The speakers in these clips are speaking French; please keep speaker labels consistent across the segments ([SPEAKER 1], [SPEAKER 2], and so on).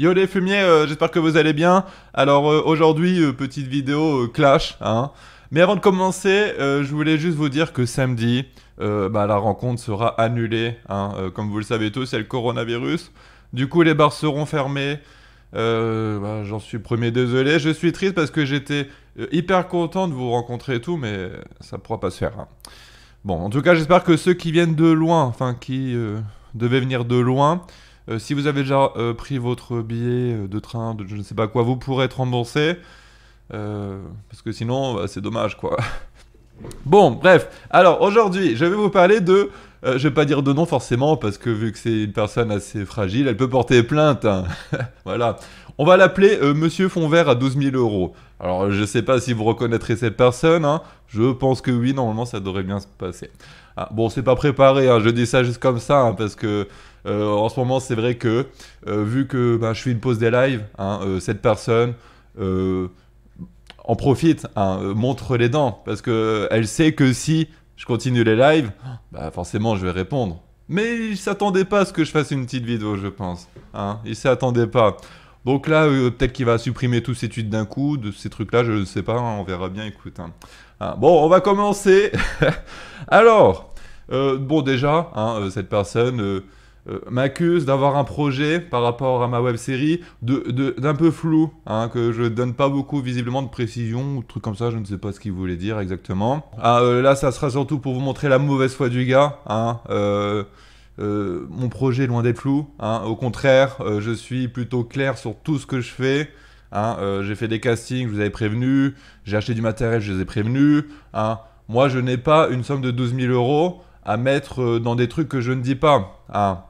[SPEAKER 1] Yo les fumiers, j'espère que vous allez bien. Alors aujourd'hui, petite vidéo clash, hein. Mais avant de commencer, je voulais juste vous dire que samedi, la rencontre sera annulée, hein. Comme vous le savez tous, c'est le coronavirus. Du coup, les bars seront fermés. J'en suis premier désolé. Je suis triste parce que j'étais hyper content de vous rencontrer et tout, mais ça pourra pas se faire, hein. Bon, en tout cas, j'espère que ceux qui viennent de loin, enfin qui devaient venir de loin, si vous avez déjà pris votre billet de train, de je ne sais pas quoi, vous pourrez être remboursé. Parce que sinon, bah, c'est dommage, quoi. Bon, bref. Alors, aujourd'hui, je vais vous parler de... je vais pas dire de nom, forcément, parce que vu que c'est une personne assez fragile, elle peut porter plainte, hein. Voilà. On va l'appeler Monsieur Fonvert à 12 000 euros. Alors, je sais pas si vous reconnaîtrez cette personne, hein. Je pense que oui, normalement, ça devrait bien se passer. Ah, bon, c'est pas préparé, hein. Je dis ça juste comme ça, hein, parce que en ce moment, c'est vrai que, vu que bah, je fais une pause des lives, hein, cette personne euh, en profite, hein, montre les dents, parce que elle sait que si je continue les lives, bah forcément, je vais répondre. Mais il s'attendait pas à ce que je fasse une petite vidéo, je pense, hein. Il s'y attendait pas. Donc là, peut-être qu'il va supprimer tous ces tweets d'un coup, de ces trucs-là, je ne sais pas, hein, on verra bien, écoute, hein. Ah, bon, on va commencer. Alors, bon déjà, hein, cette personne m'accuse d'avoir un projet par rapport à ma web série d'un peu flou, hein, que je donne pas beaucoup visiblement de précision ou de trucs comme ça, je ne sais pas ce qu'il voulait dire exactement. Ah, là, ça sera surtout pour vous montrer la mauvaise foi du gars, hein. Mon projet est loin d'être flou, hein. Au contraire, je suis plutôt clair sur tout ce que je fais. Hein, j'ai fait des castings, je vous avais prévenu. J'ai acheté du matériel, je les ai prévenus, hein. Moi, je n'ai pas une somme de 12 000 euros à mettre dans des trucs que je ne dis pas, hein.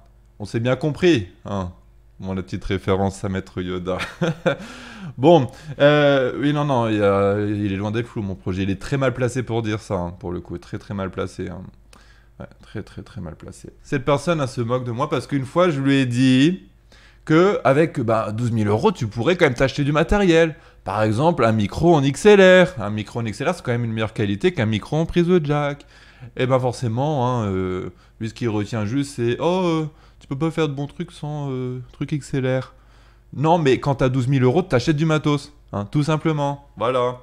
[SPEAKER 1] On s'est bien compris, hein. Bon, la petite référence à Maître Yoda. Bon, oui, non, non, il est loin d'être flou, mon projet. Il est très mal placé pour dire ça, hein, pour le coup. Très, très mal placé, hein. Ouais, très, très, très mal placé. Cette personne, elle se moque de moi parce qu'une fois, je lui ai dit que avec 12 000 euros, tu pourrais quand même t'acheter du matériel. Par exemple, un micro en XLR. Un micro en XLR, c'est quand même une meilleure qualité qu'un micro en prise de jack. Et ben forcément, hein, lui, ce qu'il retient juste, c'est «Oh, tu peux pas faire de bons trucs sans truc XLR.» Non, mais quand t'as 12 000 euros, t'achètes du matos, hein, tout simplement. Voilà.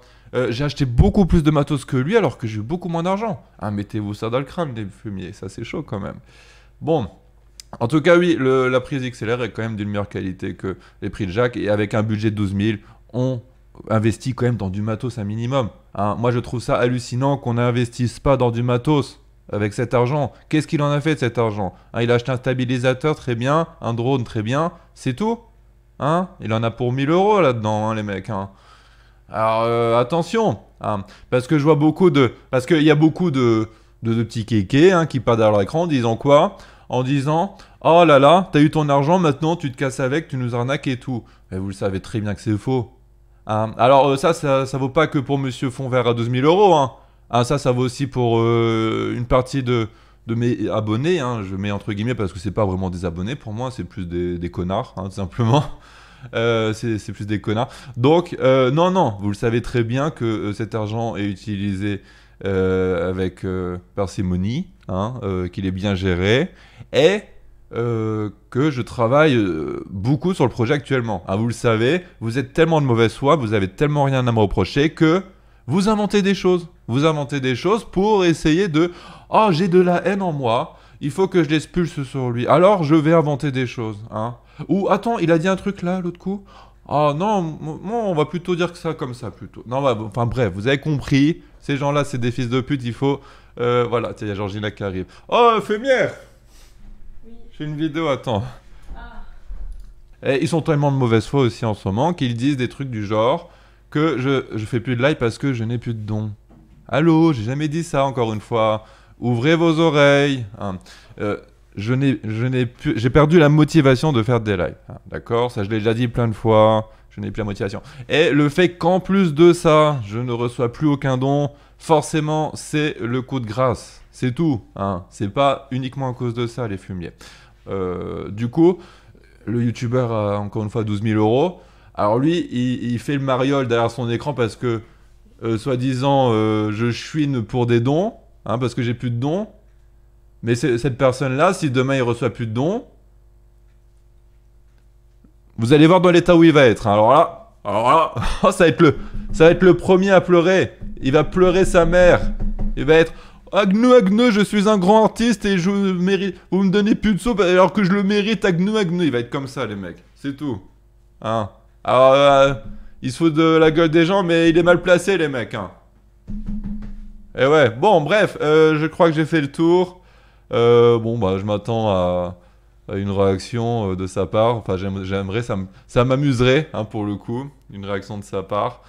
[SPEAKER 1] J'ai acheté beaucoup plus de matos que lui alors que j'ai eu beaucoup moins d'argent. Ah, mettez-vous ça dans le crâne, les fumiers, ça c'est chaud quand même. Bon, en tout cas, oui, la prise XLR est quand même d'une meilleure qualité que les prix de jack. Et avec un budget de 12 000, on investit quand même dans du matos un minimum, hein. Moi, je trouve ça hallucinant qu'on n'investisse pas dans du matos avec cet argent. Qu'est-ce qu'il en a fait de cet argent, hein? Il a acheté un stabilisateur, très bien. Un drone, très bien. C'est tout, hein. Il en a pour 1 000 euros là-dedans, hein, les mecs, hein. Alors, attention, hein, parce que je vois beaucoup de... Parce qu'il y a beaucoup de petits kékés, hein, qui parlent derrière leur écran en disant quoi? En disant «Oh là là, t'as eu ton argent, maintenant tu te casses avec, tu nous arnaques et tout.» Mais vous le savez très bien que c'est faux, hein. Alors ça vaut pas que pour Monsieur Fonvert à 12 000 euros, hein. Ah, ça vaut aussi pour une partie de mes abonnés, hein. Je mets entre guillemets parce que c'est pas vraiment des abonnés pour moi, c'est plus des connards, hein, tout simplement. C'est plus des connards. Donc, non, non, vous le savez très bien que cet argent est utilisé avec parcimonie, hein, qu'il est bien géré, et que je travaille beaucoup sur le projet actuellement, hein. Vous le savez, vous êtes tellement de mauvaise foi, vous avez tellement rien à me reprocher que vous inventez des choses. Vous inventez des choses pour essayer de... Oh, j'ai de la haine en moi, il faut que je l'expulse sur lui. Alors, je vais inventer des choses, hein. Ou, attends, il a dit un truc là, l'autre coup. Ah non, on va plutôt dire que ça comme ça, plutôt. Non, enfin bref, vous avez compris. Ces gens-là, c'est des fils de pute, il faut... voilà, tiens, il y a Georgina qui arrive. Oh, Fémière!
[SPEAKER 2] Oui.
[SPEAKER 1] J'ai une vidéo, attends.
[SPEAKER 2] Ah,
[SPEAKER 1] Et ils sont tellement de mauvaise foi aussi en ce moment qu'ils disent des trucs du genre que je fais plus de live parce que je n'ai plus de dons. Allô, j'ai jamais dit ça encore une fois. Ouvrez vos oreilles, hein. J'ai perdu la motivation de faire des lives, hein, d'accord? Ça, je l'ai déjà dit plein de fois. Je n'ai plus la motivation. Et le fait qu'en plus de ça, je ne reçois plus aucun don, forcément, c'est le coup de grâce. C'est tout, hein. C'est pas uniquement à cause de ça, les fumiers. Du coup, le youtubeur a encore une fois 12 000 euros. Alors lui, il fait le mariole derrière son écran parce que, soi-disant, je chouine pour des dons, hein, parce que j'ai plus de dons. Mais cette personne-là, si demain il reçoit plus de dons, Vous allez voir dans l'état où il va être, hein. Alors là, oh, ça va être le premier à pleurer. Il va pleurer sa mère. Il va être Agneau, Agneau, je suis un grand artiste et je mérite. Vous me donnez plus de sous alors que je le mérite, Agneau, Agneau. Il va être comme ça, les mecs. C'est tout. Hein. Alors, il se fout de la gueule des gens, mais il est mal placé, les mecs. Hein. Et ouais, bon, bref, je crois que j'ai fait le tour. Bon, bah, je m'attends à une réaction de sa part. Enfin, j'aimerais, ça m'amuserait, hein, pour le coup, une réaction de sa part.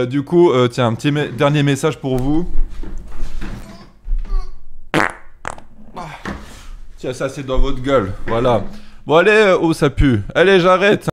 [SPEAKER 1] Du coup, tiens, un petit dernier message pour vous. Tiens, ça, c'est dans votre gueule. Voilà. Bon, allez, oh, ça pue. Allez, j'arrête.